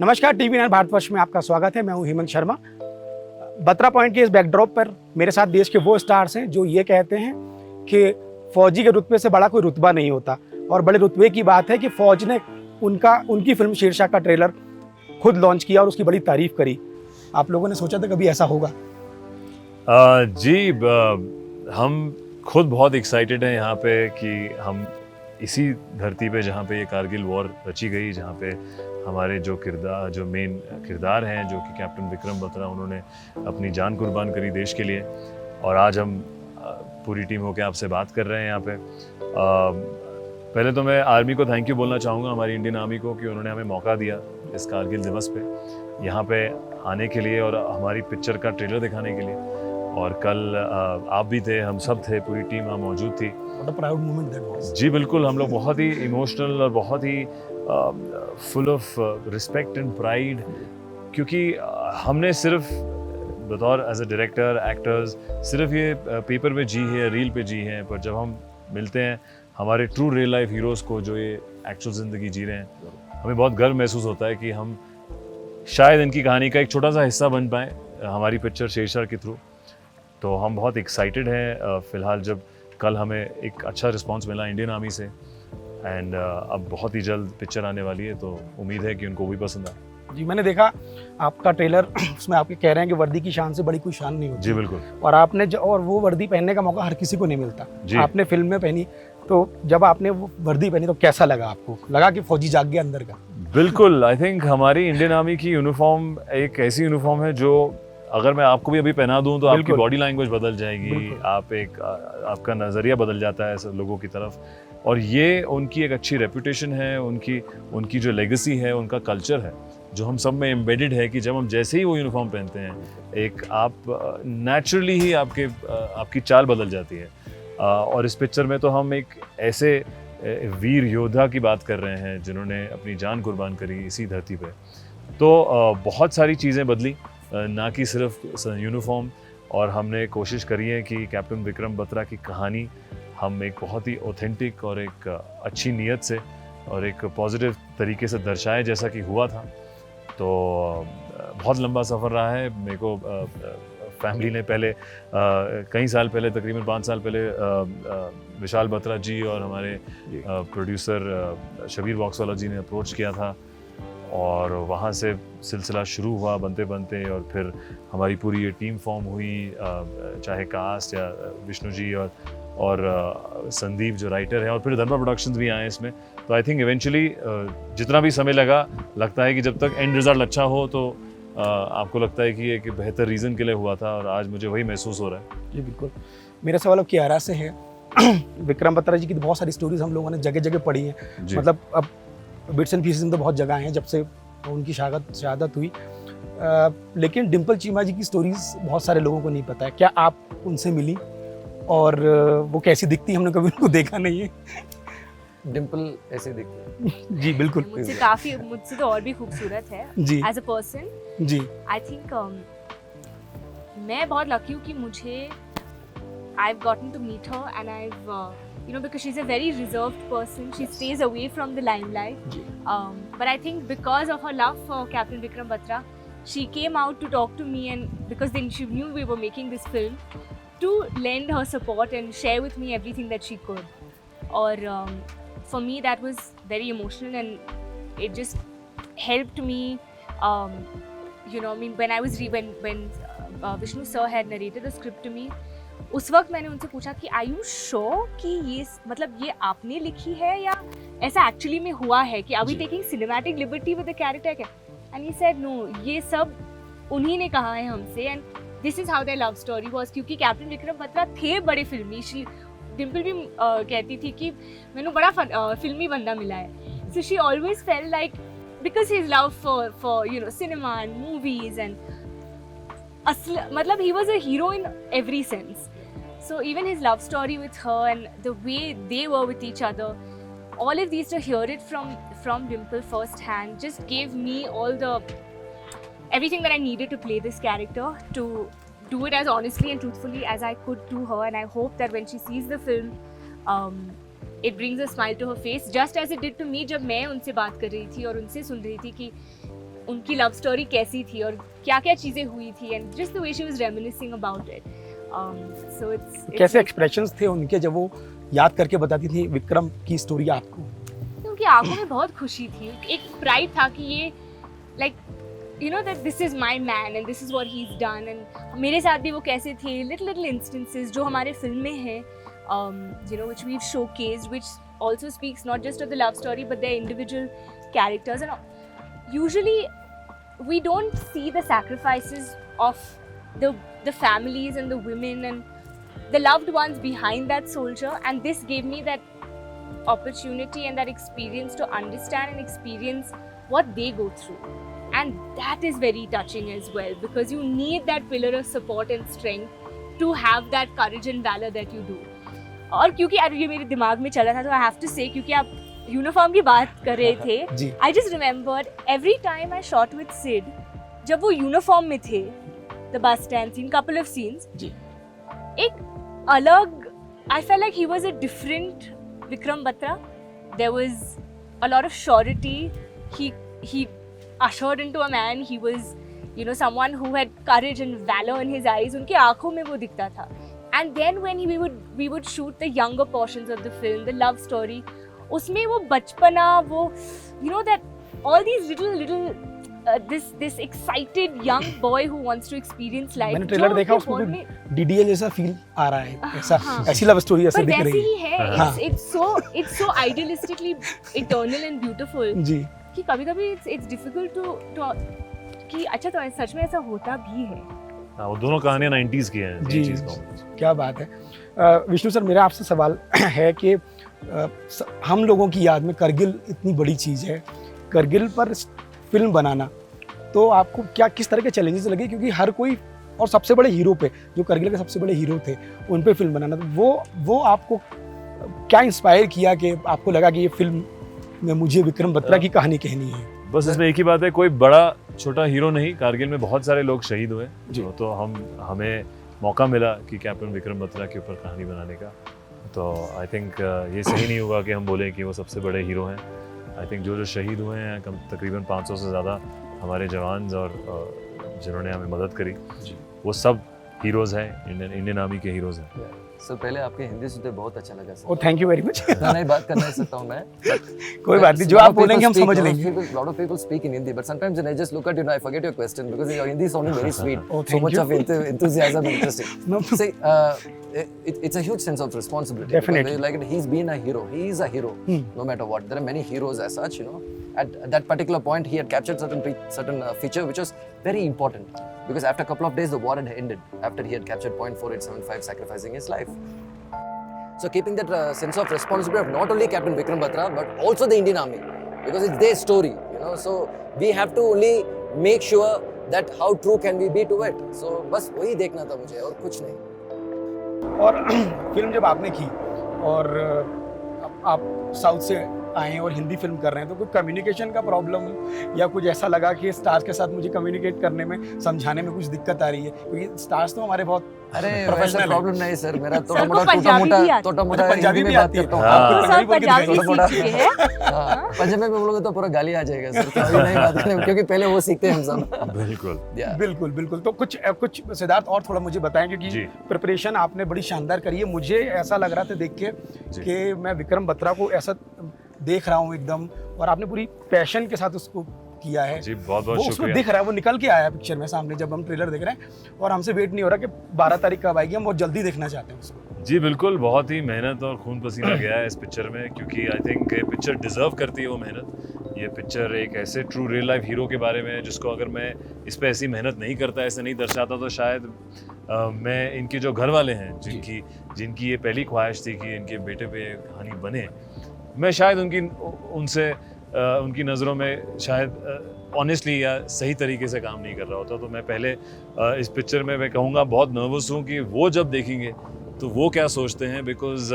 नमस्कार, टीवी 9 भारतवर्ष में आपका स्वागत है। मैं हूं हेमंत शर्मा। बत्रा पॉइंट के इस बैकड्रॉप पर मेरे साथ देश के वो स्टार्स हैं जो ये कहते हैं कि फौजी के रुतबे से बड़ा कोई रुतबा नहीं होता, और बड़े रुतबे की बात है कि फौज ने उनकी फिल्म शेरशाह का ट्रेलर खुद लॉन्च किया और उसकी बड़ी तारीफ करी। आप लोगों ने सोचा था कभी ऐसा होगा? हम खुद बहुत एक्साइटेड हैं यहाँ पे कि हम इसी धरती पे जहाँ पे ये कारगिल वॉर रची गई, जहाँ पे हमारे जो मेन किरदार हैं, जो कि कैप्टन विक्रम बत्रा, उन्होंने अपनी जान कुर्बान करी देश के लिए, और आज हम पूरी टीम होकर आपसे बात कर रहे हैं यहाँ पे। पहले तो मैं आर्मी को थैंक यू बोलना चाहूँगा, हमारी इंडियन आर्मी को, कि उन्होंने हमें मौका दिया इस कारगिल दिवस पे यहाँ पे आने के लिए और हमारी पिक्चर का ट्रेलर दिखाने के लिए। और कल आप भी थे, हम सब थे, पूरी टीम वहाँ मौजूद थी। What a proud moment that was. जी बिल्कुल, हम लोग बहुत ही इमोशनल और बहुत ही full of respect and pride, क्योंकि हमने सिर्फ बतौर एज अ डायरेक्टर, एक्टर्स, सिर्फ ये पेपर पे जी है, रील पे जी हैं, पर जब हम मिलते हैं हमारे ट्रू रियल लाइफ हीरोज़ को जो ये एक्चुअल ज़िंदगी जी रहे हैं, हमें बहुत गर्व महसूस होता है कि हम शायद इनकी कहानी का एक छोटा सा हिस्सा बन पाएँ हमारी पिक्चर शेरशाह के थ्रू। तो हम बहुत एक्साइटेड हैं। फ़िलहाल जब कल हमें एक अच्छा रिस्पांस मिला इंडियन आर्मी से, एंड अब बहुत ही जल्द पिक्चर आने वाली है, तो उम्मीद है कि उनको भी पसंद आए। जी, मैंने देखा आपका ट्रेलर, उसमें आपके कह रहे हैं कि वर्दी की शान से बड़ी कोई शान नहीं होती। जी बिल्कुल। और आपने और वो वर्दी पहनने का मौका हर किसी को नहीं मिलता। आपने फिल्म में पहनी, तो जब आपने वो वर्दी पहनी तो कैसा लगा आपको? लगा कि फौजी जाग गया अंदर का? बिल्कुल, आई थिंक हमारी इंडियन आर्मी की यूनिफॉर्म एक ऐसी यूनिफॉर्म है जो अगर मैं आपको भी अभी पहना दूं तो आपकी बॉडी लैंग्वेज बदल जाएगी, आपका नज़रिया बदल जाता है सब लोगों की तरफ। और ये उनकी एक अच्छी रेपुटेशन है, उनकी जो लेगेसी है, उनका कल्चर है जो हम सब में एम्बेडेड है, कि जब हम जैसे ही वो यूनिफॉर्म पहनते हैं, एक आप नेचुरली ही आपकी चाल बदल जाती है। और इस पिक्चर में तो हम एक ऐसे वीर योद्धा की बात कर रहे हैं जिन्होंने अपनी जान कुर्बान करी इसी धरती पे। तो बहुत सारी चीज़ें बदली, ना कि सिर्फ यूनिफॉर्म, और हमने कोशिश करी है कि कैप्टन विक्रम बत्रा की कहानी हम एक बहुत ही ऑथेंटिक और एक अच्छी नीयत से और एक पॉजिटिव तरीके से दर्शाए, जैसा कि हुआ था। तो बहुत लंबा सफ़र रहा है। मेरे को फैमिली ने पहले कई साल पहले, तकरीबन 5 साल पहले, विशाल बत्रा जी और हमारे प्रोड्यूसर शबीर बॉक्सवाला जी ने अप्रोच किया था, और वहाँ से सिलसिला शुरू हुआ बनते बनते, और फिर हमारी पूरी ये टीम फॉर्म हुई, चाहे कास्ट या विष्णु जी और संदीप जो राइटर हैं, और फिर धर्मा प्रोडक्शंस भी आए इसमें। तो आई थिंक इवेंचुअली जितना भी समय लगता है कि जब तक एंड रिजल्ट अच्छा हो तो आपको लगता है कि एक बेहतर रीज़न के लिए हुआ था, और आज मुझे वही महसूस हो रहा है। जी बिल्कुल। मेरा सवाल अब कियारा से है। विक्रम बत्रा जी की तो बहुत सारी स्टोरीज हम लोगों ने जगह जगह पढ़ी हैं, मतलब अब बिट्स एंड पीसेस में तो बहुत जगह हैं जब से उनकी शहादत हुई, लेकिन डिम्पल चीमा जी की स्टोरीज बहुत सारे लोगों को नहीं पता है। क्या आप उनसे मिली, और वो कैसी दिखती? हमने कभी उनको देखा नहीं है। डिम्पल ऐसे दिखती है। जी बिल्कुल। मुझसे तो और भी खूबसूरत है जी एज अ पर्सन। जी, आई थिंक मैं बहुत लकी हूँ कि मुझे I've gotten to meet her, and I've because she's a very reserved person, she stays away from the limelight. But I think because of her love for Captain Vikram Batra, she came out to talk to me, and because then she knew we were making this film, to lend her support and share with me everything that she could. Or for me that was very emotional, and it just helped me. When I was when Vishnu sir had narrated the script to me, उस वक्त मैंने उनसे पूछा कि are you sure कि ये मतलब ये आपने लिखी है या ऐसा एक्चुअली में हुआ है, कि are we taking cinematic liberty with the character? And he said no, ये सब उन्हीं ने कहा है हमसे, and this is how their love story was. क्योंकि कैप्टन विक्रम बत्रा थे बड़े फिल्मी, डिम्पल भी कहती थी कि मैंने बड़ा फिल्मी बंदा मिला है। So she always felt like, because his love for cinema and movies, and मतलब he was a hero in every sense. So even his love story with her and the way they were with each other, all of these, to hear it from Dimple firsthand just gave me everything that I needed to play this character, to do it as honestly and truthfully as I could to her. And I hope that when she sees the film, it brings a smile to her face, just as it did to me जब मैं उनसे बात कर रही थी और उनसे सुन रही थी कि उनकी लव स्टोरी कैसी थी और क्या क्या चीज़ें हुई थी and just the way she was reminiscing about it so it's कैसे एक्सप्रेशंस थे उनके जब वो याद करके बताती थी विक्रम की स्टोरी आपको? उनकी आंखों में बहुत खुशी थी, एक प्राइड था कि ये like you know that this is my man and this is what he is done and मेरे साथ भी वो कैसे थे, लिटिल लिटिल इंस्टेंसेस जो हमारे फिल्म में हैं you know which we've showcased, which also speaks not just of the love story but their individual characters. And usually we don't see the sacrifices of the families and the women and the loved ones behind that soldier, and this gave me that opportunity and that experience to understand and experience what they go through, and that is very touching as well, because you need that pillar of support and strength to have that courage and valor that you do. और क्योंकि ये मेरे दिमाग में चला था तो I have to से, क्योंकि आप यूनिफॉर्म की बात कर रहे थे, I just remembered every time I shot with Sid, जब वो यूनिफॉर्म में थे, the bus stand scene, couple of scenes, एक अलग, I felt like he was a different Vikram Batra. There was a lot of surety, he ushered into a man, he was you know someone who had courage and valor in his eyes, उनकी आंखों में वो दिखता था. And then when we would shoot the younger portions of the film, the love story, उसमें वो बचपना, वो you know that all these little this excited young boy who wants to experience life. मैंने ट्रेलर देखा, उसमें DDA जैसा feel आ रहा है, ऐसा ऐसी लव स्टोरी ऐसे दिख रही है. पर वैसे ही है, it's so idealistically eternal and beautiful जी, कि कभी-कभी it's difficult to कि अच्छा तो सच में ऐसा होता भी है. हाँ, वो दोनों कहानियां 90s की हैं. जी, क्या बात है. विष्णु सर, मेरा आपसे सवाल है कि हम लोगों की याद में करगिल इतनी बड़ी चीज़ है, करगिल पर फिल्म बनाना, तो आपको क्या किस तरह के चैलेंजेस लगे? क्योंकि हर कोई, और सबसे बड़े हीरो पे, जो करगिल के सबसे बड़े हीरो थे, उन पे फिल्म बनाना, तो वो आपको क्या इंस्पायर किया कि आपको लगा कि ये फिल्म में मुझे विक्रम बत्रा की कहानी कहनी है? बस इसमें एक ही बात है, कोई बड़ा छोटा हीरो नहीं, कारगिल में बहुत सारे लोग शहीद हुए, तो हमें मौका मिला कि कैप्टन विक्रम बत्रा के ऊपर कहानी बनाने का. तो आई थिंक ये सही नहीं होगा कि हम बोलें कि वो सबसे बड़े हीरो हैं. आई थिंक जो शहीद हुए हैं, तकरीबन 500 से ज़्यादा हमारे जवान और जिन्होंने हमें मदद करी, वो सब हीरोज़ हैं, इंडियन आर्मी के हीरोज़ हैं. सर पहले आपके हिंदी सुनते बहुत अच्छा लगा sir. Oh thank you very much. नहीं बात कर नहीं सकता हूँ मैं. कोई बात नहीं, जो आप बोलेंगे हम समझ लेंगे. Lot of people speak in Hindi, but sometimes when I just look at you, I forget your question because your Hindi is sounding very sweet. Oh, so much you. of enthusiasm, interesting. No. See, it's a huge sense of responsibility. Definitely. Like he's been a hero. He is a hero, no matter what. There are many heroes as such, you know. At that particular point, he had captured certain feature which was very important because after a couple of days, the war had ended. After he had captured .4875, sacrificing his life. So keeping that sense of responsibility of not only Captain Vikram Batra but also the Indian Army, because it's their story, you know. So we have to only make sure that how true can we be to it. So बस वही देखना था मुझे और कुछ नहीं. और film जब आपने की और आप साउथ से आए और हिंदी फिल्म कर रहे हैं, तो कोई कम्युनिकेशन का प्रॉब्लम या कुछ ऐसा लगा कि स्टार्स के साथ मुझे कम्युनिकेट करने में, समझाने में कुछ दिक्कत आ रही है? क्योंकि स्टार्स तो हमारे बहुत प्रोफेशनल प्रॉब्लम नहीं सर. मेरा छोटा मोटा पंजाबी भी आती है. करता हूँ. पंजाबी में बोलोगे तो पूरा गाली आ जाएगा सर. तो अभी नहीं बात करें क्योंकि पहले वो सीखते हैं हम सब. बिल्कुल. तो कुछ सिद्धार्थ और थोड़ा मुझे बताएं, क्योंकि प्रिपरेशन आपने बड़ी शानदार करी है. मुझे ऐसा लग रहा था देख के कि मैं विक्रम बत्रा को ऐसा देख रहा हूँ एकदम, और आपने पूरी पैशन के साथ उसको किया है. जी, बहुत शुक्रिया. उसमें दिख रहा है, वो निकल के आया है पिक्चर में सामने जब हम ट्रेलर देख रहे हैं, और हमसे वेट नहीं हो रहा कि 12 तारीख कब आएगी. हम बहुत जल्दी देखना चाहते हैं उसको. जी बिल्कुल, बहुत ही मेहनत और खून पसीना गया है इस पिक्चर में, क्योंकि आई थिंक ये पिक्चर डिजर्व करती है वो मेहनत. ये पिक्चर एक ऐसे ट्रू रियल लाइफ हीरो के बारे में है जिसको अगर मैं इस पे ऐसी मेहनत नहीं करता, ऐसे नहीं दर्शाता, तो शायद मैं इनके जो घर वाले हैं, जिनकी ये पहली ख्वाहिश थी कि इनके बेटे पे कहानी बने, मैं शायद उनकी नज़रों में शायद ऑनेस्टली या सही तरीके से काम नहीं कर रहा होता. तो मैं पहले इस पिक्चर में मैं कहूँगा बहुत नर्वस हूँ कि वो जब देखेंगे तो वो क्या सोचते हैं, बिकॉज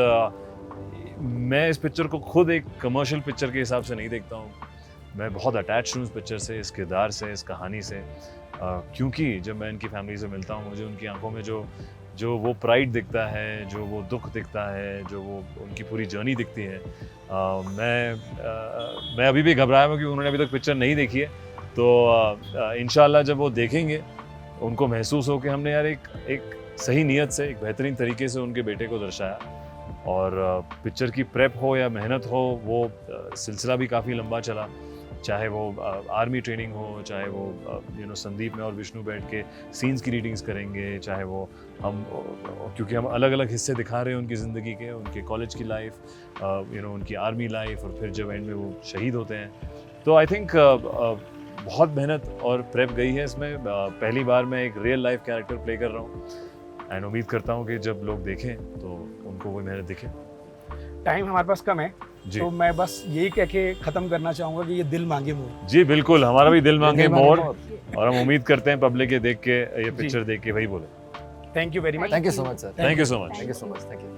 मैं इस पिक्चर को खुद एक कमर्शियल पिक्चर के हिसाब से नहीं देखता हूँ. मैं बहुत अटैच हूँ इस पिक्चर से, इस किरदार से, इस कहानी से, क्योंकि जब मैं इनकी फैमिली से मिलता हूँ, मुझे उनकी आंखों में जो वो प्राइड दिखता है, जो वो दुख दिखता है, जो वो उनकी पूरी जर्नी दिखती है. मैं अभी भी घबराया हूँ क्योंकि उन्होंने अभी तक पिक्चर नहीं देखी है. तो इंशाल्लाह जब वो देखेंगे उनको महसूस हो कि हमने यार एक सही नीयत से एक बेहतरीन तरीके से उनके बेटे को दर्शाया। और पिक्चर की प्रेप हो या मेहनत हो, वो सिलसिला भी काफ़ी लंबा चला, चाहे वो आर्मी ट्रेनिंग हो, चाहे वो संदीप में और विष्णु बैठ के सीन्स की रीडिंग्स करेंगे, चाहे वो हम क्योंकि हम अलग अलग हिस्से दिखा रहे हैं उनकी ज़िंदगी के, उनके कॉलेज की लाइफ, उनकी आर्मी लाइफ, और फिर जब एंड में वो शहीद होते हैं। तो आई थिंक बहुत मेहनत और प्रेप गई है इसमें। पहली बार मैं एक रियल लाइफ कैरेक्टर प्ले कर रहा हूँ, एंड उम्मीद करता हूँ कि जब लोग देखें तो उनको वो मेहनत दिखे। टाइम हमारे पास कम है, जी। तो मैं बस यही कह के ख़त्म करना चाहूँगा कि ये दिल मांगे मोर। जी बिल्कुल, हमारा भी दिल मांगे मोर, मोर। और हम उम्मीद करते हैं पब्लिक ये देख के, ये पिक्चर देख के वही बोले। Thank you very much. Thank you so much, sir. Thank you so much. Thank you so much. Thank you.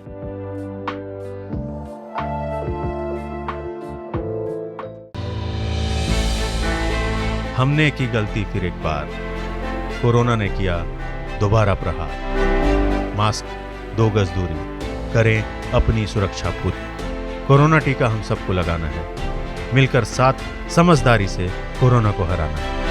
हमने की गलती फिर एक बार, कोरोना ने किया दोबारा प्रहार। मास्क, 2 गज दूरी, करें अपनी सुरक्षा खुद। कोरोना टीका हम सबको लगाना है, मिलकर साथ समझदारी से कोरोना को हराना है।